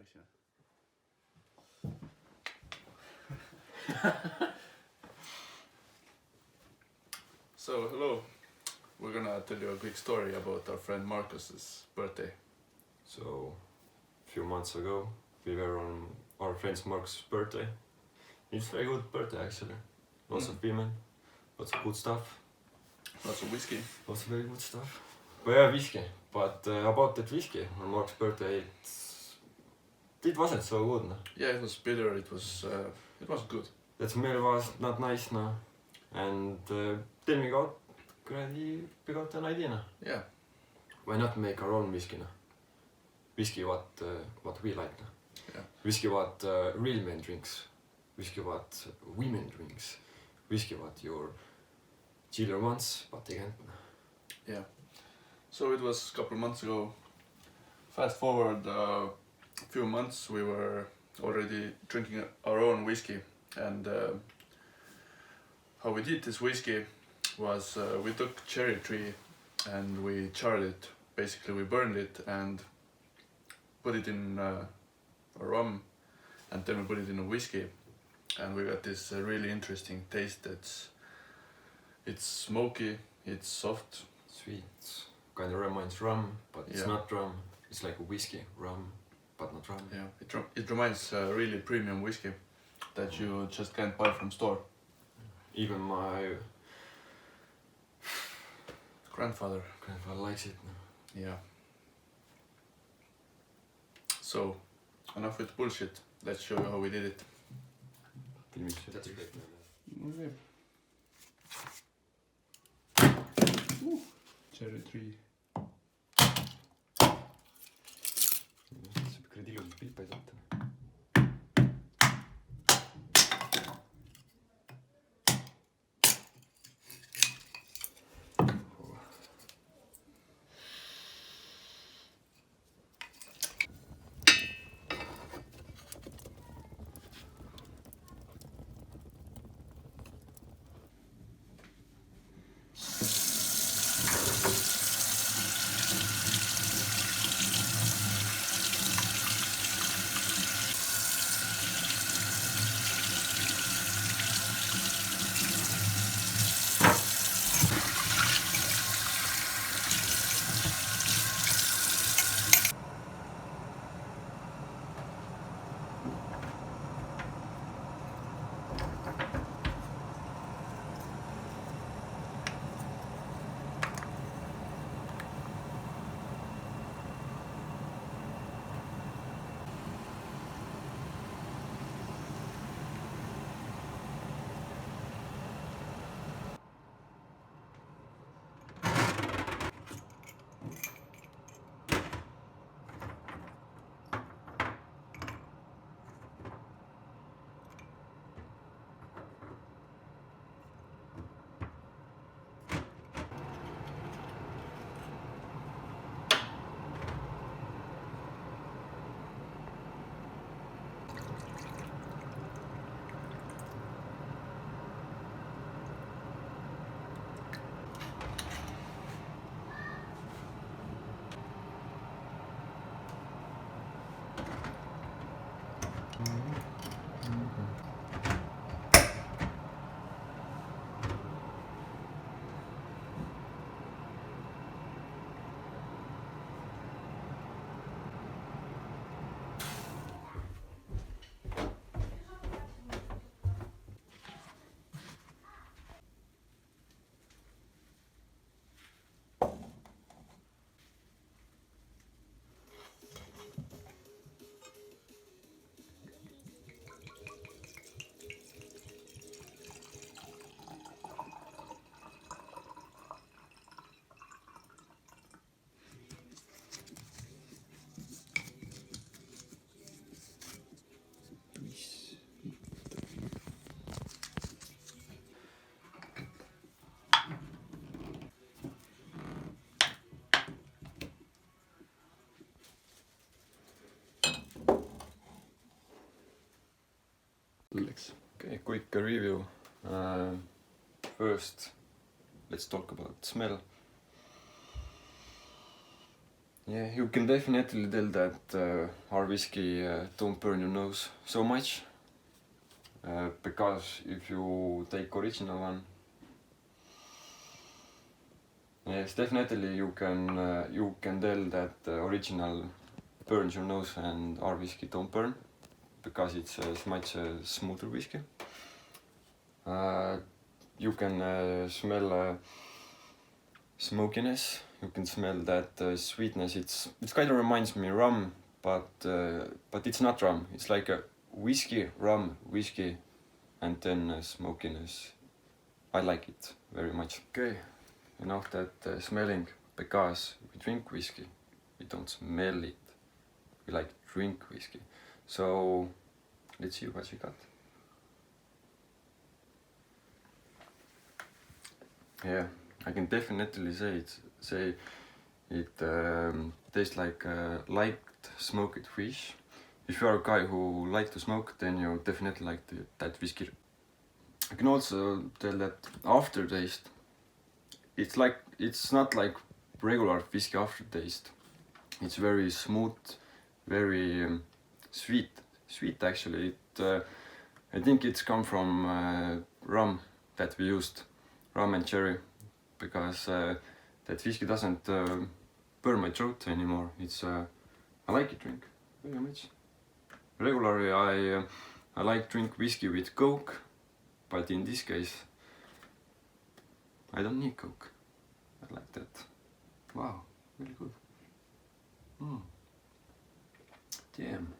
läksin. So hello, we're gonna tell you a quick story about our friend Marcus's birthday. So, a few months ago, we were on our friend Mark's birthday. It's a very good birthday actually. Lots of women, lots of good stuff, Lots of whiskey. lots of very good stuff. But yeah, whiskey. But about that whiskey on Mark's birthday, it wasn't so good. No? Yeah, it was bitter. It was good. That smell was not nice, no. And then we got an idea. No? Yeah, Why not make our own whiskey? No? Whiskey what we like. No? Yeah. Whiskey what real men drinks. Whiskey what women drinks. Whiskey what your children wants, but they can't. No? yeah. So it was a couple of months ago. Fast forward a few months, we were already drinking our own whiskey, and how we did this whiskey was we took cherry tree and we charred it. Basically, we burned it and put it in a rum, and then we put it in a whiskey, and we got this really interesting taste. It's smoky, it's soft. Sweet. Kind of reminds rum, but it's Yeah. not rum. It's like a whiskey, rum, but not rum. Yeah, it reminds really premium whiskey that you just can't buy from store. Even my Grandfather. grandfather likes it. No? Yeah. So, enough with bullshit. Let's show you how we did it. That's great. Okay. Cherry tree. Siuke kuradi ilus pilt paistab. Okay, quick review. First, let's talk about smell. Yeah, you can definitely tell that our whiskey don't burn your nose so much. Because if you take original one, yes, definitely you can tell that original burns your nose and our whiskey don't burn, because it's much smoother whiskey. You can smell smokiness. You can smell that sweetness. It's kind of reminds me rum, but it's not rum. It's like a whiskey, rum, whiskey, and then smokiness. I like it very much. Okay, enough that smelling, because we drink whiskey, we don't smell it. We like drink whiskey. So let's see what you got. Yeah, I can definitely say it tastes like light smoked fish. If you are a guy who likes to smoke, then you definitely like that whiskey. I can also tell that aftertaste, it's not like regular whiskey aftertaste. It's very smooth, very sweet actually. I think it's come from rum that we used, rum and cherry, because that whiskey doesn't burn my throat anymore. I like it drink very much. Regularly I like drink whiskey with Coke, but in this case I don't need Coke. I like that. Wow, really good. Damn.